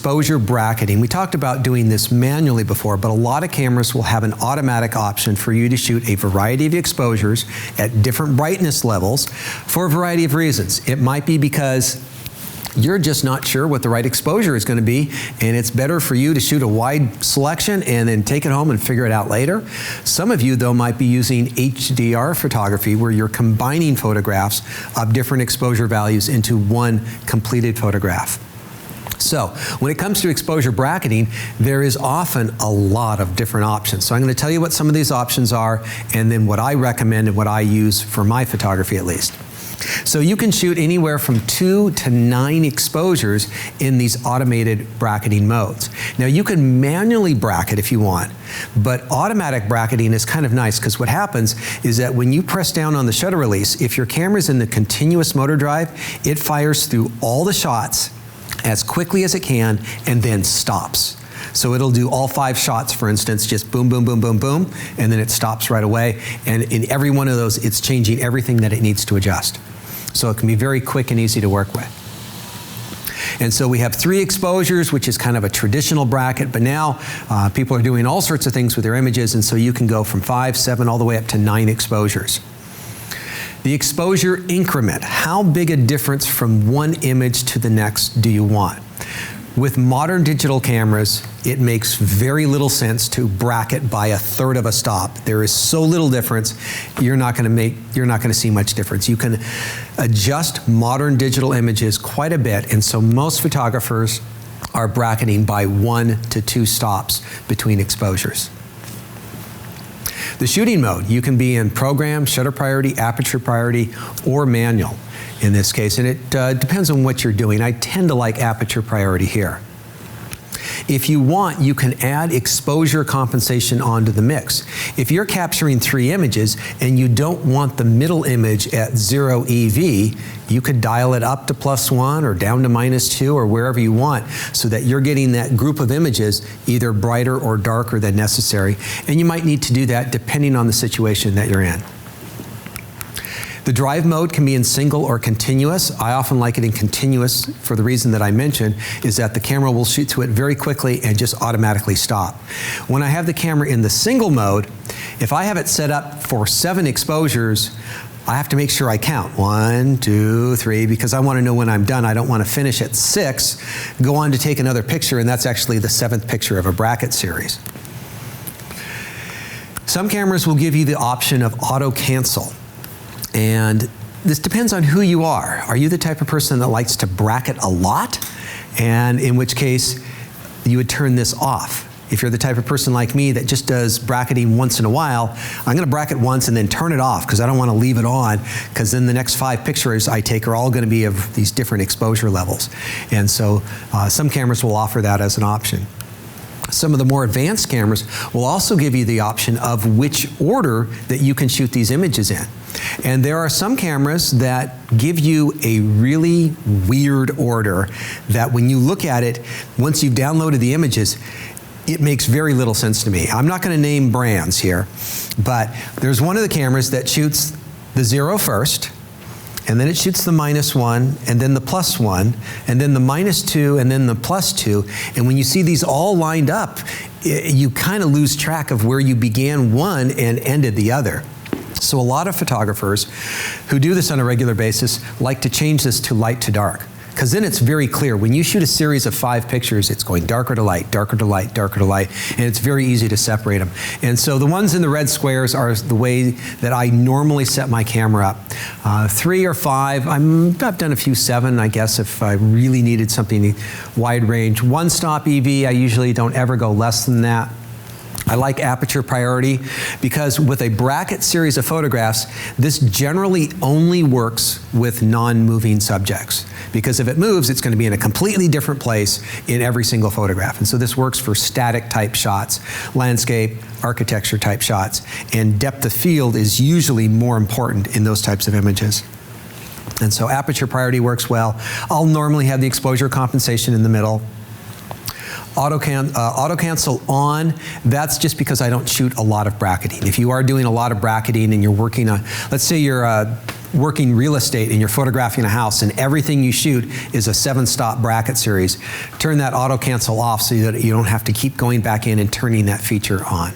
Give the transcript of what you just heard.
exposure bracketing. We talked about doing this manually before, but a lot of cameras will have an automatic option for you to shoot a variety of exposures at different brightness levels for a variety of reasons. It might be because you're just not sure what the right exposure is going to be, and it's better for you to shoot a wide selection and then take it home and figure it out later. Some of you, though, might be using HDR photography, where you're combining photographs of different exposure values into one completed photograph. So when it comes to exposure bracketing, there is often a lot of different options. So I'm going to tell you what some of these options are, and then what I recommend and what I use for my photography at least. So you can shoot anywhere from 2 to 9 exposures in these automated bracketing modes. Now you can manually bracket if you want, but automatic bracketing is kind of nice, because what happens is that when you press down on the shutter release, if your camera's in the continuous motor drive, it fires through all the shots as quickly as it can and then stops. So it'll do all 5 shots, for instance, just boom, boom, boom, boom, boom, and then it stops right away. And in every one of those, it's changing everything that it needs to adjust. So it can be very quick and easy to work with. And so we have 3 exposures, which is kind of a traditional bracket, but now people are doing all sorts of things with their images, and so you can go from 5, 7, all the way up to 9 exposures. The exposure increment, how big a difference from one image to the next do you want? With modern digital cameras, it makes very little sense to bracket by 1/3 of a stop. There is so little difference, you're not going to see much difference. You can adjust modern digital images quite a bit, and so most photographers are bracketing by 1 to 2 stops between exposures. The shooting mode, you can be in program, shutter priority, aperture priority, or manual in this case, and it depends on what you're doing. I tend to like aperture priority here. If you want, you can add exposure compensation onto the mix. If you're capturing 3 images and you don't want the middle image at 0 EV, you could dial it up to +1 or down to -2 or wherever you want, so that you're getting that group of images either brighter or darker than necessary. And you might need to do that depending on the situation that you're in. The drive mode can be in single or continuous. I often like it in continuous for the reason that I mentioned, is that the camera will shoot to it very quickly and just automatically stop. When I have the camera in the single mode, if I have it set up for 7 exposures, I have to make sure I count 1, 2, 3, because I want to know when I'm done. I don't want to finish at 6, go on to take another picture, and that's actually the 7th picture of a bracket series. Some cameras will give you the option of auto cancel. And this depends on who you are. Are you the type of person that likes to bracket a lot? And in which case, you would turn this off. If you're the type of person like me that just does bracketing once in a while, I'm going to bracket once and then turn it off, because I don't want to leave it on, because then the next 5 pictures I take are all going to be of these different exposure levels. And so some cameras will offer that as an option. Some of the more advanced cameras will also give you the option of which order that you can shoot these images in. And there are some cameras that give you a really weird order that when you look at it, once you've downloaded the images, it makes very little sense to me. I'm not going to name brands here, but there's one of the cameras that shoots the 0 first, and then it shoots the -1, and then the +1, and then the -2, and then the +2. And when you see these all lined up, you kind of lose track of where you began one and ended the other. So a lot of photographers who do this on a regular basis like to change this to light to dark, because then it's very clear. When you shoot a series of 5 pictures, it's going darker to light, darker to light, darker to light, and it's very easy to separate them. And so the ones in the red squares are the way that I normally set my camera up. 3 or 5, I've done a few 7, I guess, if I really needed something wide range. 1 stop EV, I usually don't ever go less than that. I like aperture priority because with a bracket series of photographs, this generally only works with non-moving subjects. Because if it moves, it's going to be in a completely different place in every single photograph. And so this works for static type shots, landscape, architecture type shots, and depth of field is usually more important in those types of images. And so aperture priority works well. I'll normally have the exposure compensation in the middle. Auto cancel on, that's just because I don't shoot a lot of bracketing. If you are doing a lot of bracketing and you're working on, let's say you're working real estate and you're photographing a house and everything you shoot is a 7-stop bracket series, turn that auto cancel off so that you don't have to keep going back in and turning that feature on.